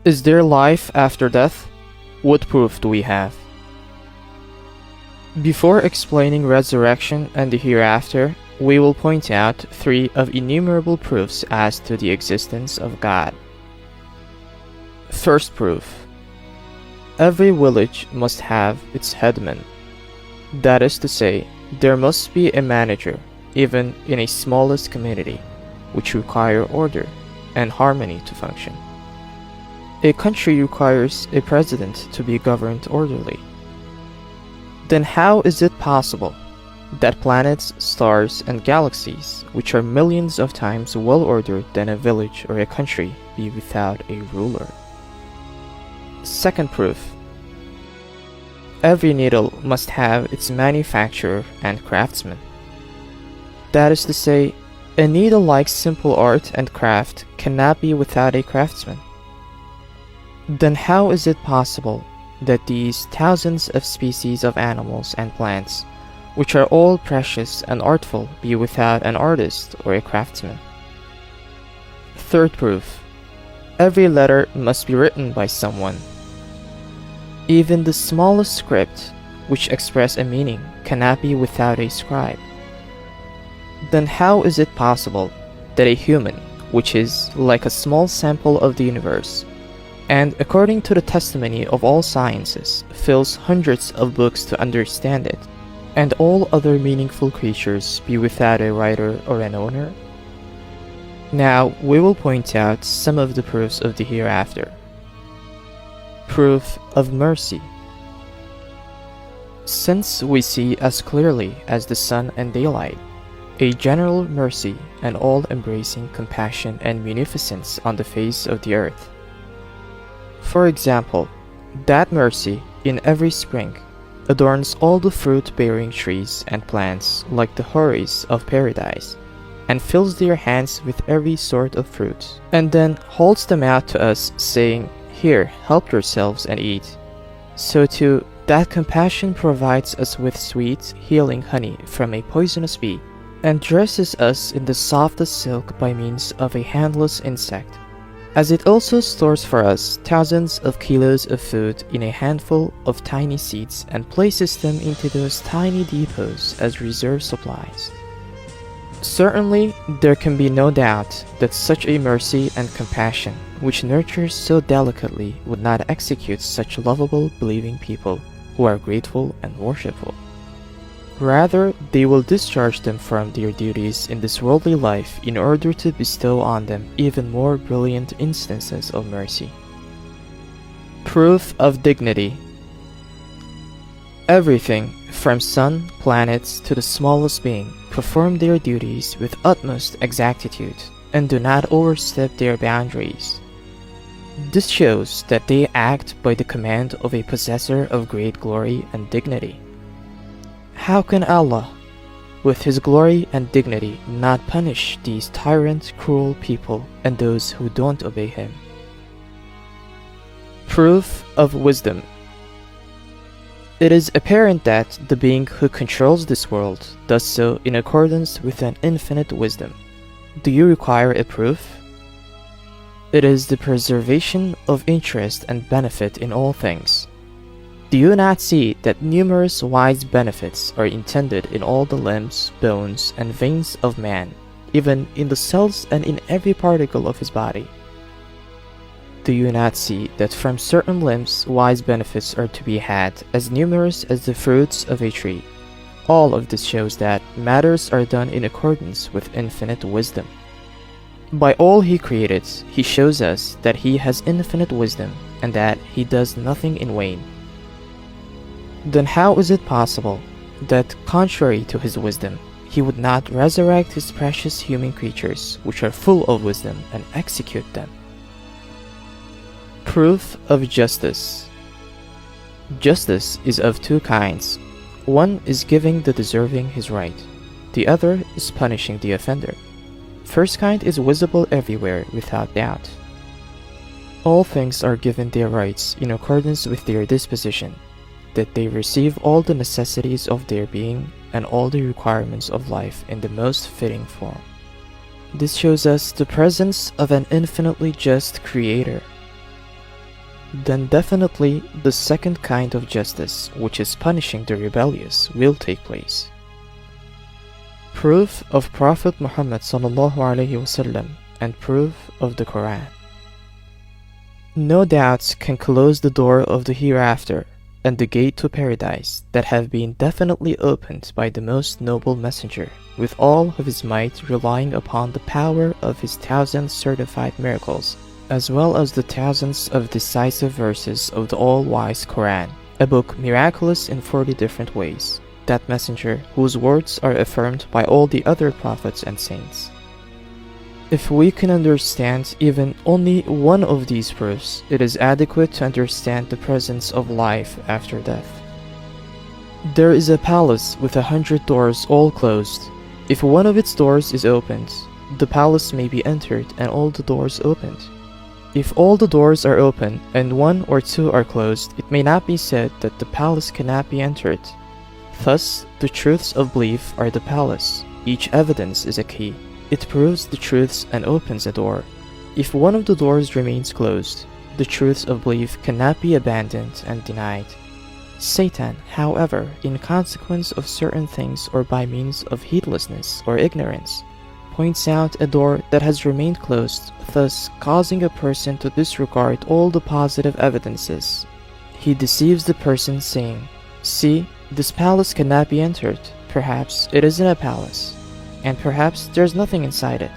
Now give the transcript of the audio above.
Is there life after death? What proof do we have? Before explaining resurrection and the hereafter, we will point out 3 of innumerable proofs as to the existence of God. First proof. Every village must have its headman. That is to say, there must be a manager, even in a smallest community, which require order and harmony to function. A country requires a president to be governed orderly. Then how is it possible that planets, stars, and galaxies, which are millions of times well-ordered than a village or a country, be without a ruler? Second proof. Every needle must have its manufacturer and craftsman. That is to say, a needle-like simple art and craft cannot be without a craftsman. Then how is it possible that these thousands of species of animals and plants, which are all precious and artful, be without an artist or a craftsman? Third proof. Every letter must be written by someone. Even the smallest script, which express a meaning, cannot be without a scribe. Then how is it possible that a human, which is like a small sample of the universe, and according to the testimony of all sciences, fills hundreds of books to understand it, and all other meaningful creatures be without a writer or an owner? Now we will point out some of the proofs of the hereafter. Proof of mercy. Since we see as clearly as the sun and daylight, a general mercy and all-embracing compassion and munificence on the face of the earth. For example, that mercy in every spring adorns all the fruit-bearing trees and plants like the houris of paradise, and fills their hands with every sort of fruit, and then holds them out to us, saying, "Here, help yourselves and eat." So too, that compassion provides us with sweet, healing honey from a poisonous bee, and dresses us in the softest silk by means of a handless insect, as it also stores for us thousands of kilos of food in a handful of tiny seeds and places them into those tiny depots as reserve supplies. Certainly, there can be no doubt that such a mercy and compassion, which nurtures so delicately, would not execute such lovable, believing people who are grateful and worshipful. Rather, they will discharge them from their duties in this worldly life in order to bestow on them even more brilliant instances of mercy. Proof of dignity. Everything, from sun, planets, to the smallest being, perform their duties with utmost exactitude, and do not overstep their boundaries. This shows that they act by the command of a possessor of great glory and dignity. How can Allah, with His glory and dignity, not punish these tyrant, cruel people and those who don't obey Him? Proof of wisdom. It is apparent that the being who controls this world does so in accordance with an infinite wisdom. Do you require a proof? It is the preservation of interest and benefit in all things. Do you not see that numerous wise benefits are intended in all the limbs, bones, and veins of man, even in the cells and in every particle of his body? Do you not see that from certain limbs wise benefits are to be had as numerous as the fruits of a tree? All of this shows that matters are done in accordance with infinite wisdom. By all He created, He shows us that He has infinite wisdom and that He does nothing in vain. Then how is it possible that, contrary to His wisdom, He would not resurrect His precious human creatures, which are full of wisdom, and execute them? Proof of justice. Justice is of 2 kinds. One is giving the deserving his right. The other is punishing the offender. First kind is visible everywhere without doubt. All things are given their rights in accordance with their disposition, that they receive all the necessities of their being and all the requirements of life in the most fitting form. This shows us the presence of an infinitely just Creator. then definitely the second kind of justice, which is punishing the rebellious, will take place. Proof of Prophet Muhammad sallallahu alaihi wasallam and proof of the Quran. No doubts can close the door of the hereafter and the gate to paradise that have been definitely opened by the most noble messenger, with all of his might relying upon the power of his 1,000 certified miracles, as well as the thousands of decisive verses of the all-wise Quran, a book miraculous in 40 different ways, that messenger whose words are affirmed by all the other prophets and saints. If we can understand even only one of these proofs, it is adequate to understand the presence of life after death. There is a palace with 100 doors all closed. If one of its doors is opened, the palace may be entered and all the doors opened. If all the doors are open and one or two are closed, it may not be said that the palace cannot be entered. Thus, the truths of belief are the palace. Each evidence is a key. It proves the truths and opens a door. If one of the doors remains closed, the truths of belief cannot be abandoned and denied. Satan, however, in consequence of certain things or by means of heedlessness or ignorance, points out a door that has remained closed, thus causing a person to disregard all the positive evidences. He deceives the person saying, "See, this palace cannot be entered. Perhaps it isn't a palace, and perhaps there's nothing inside it."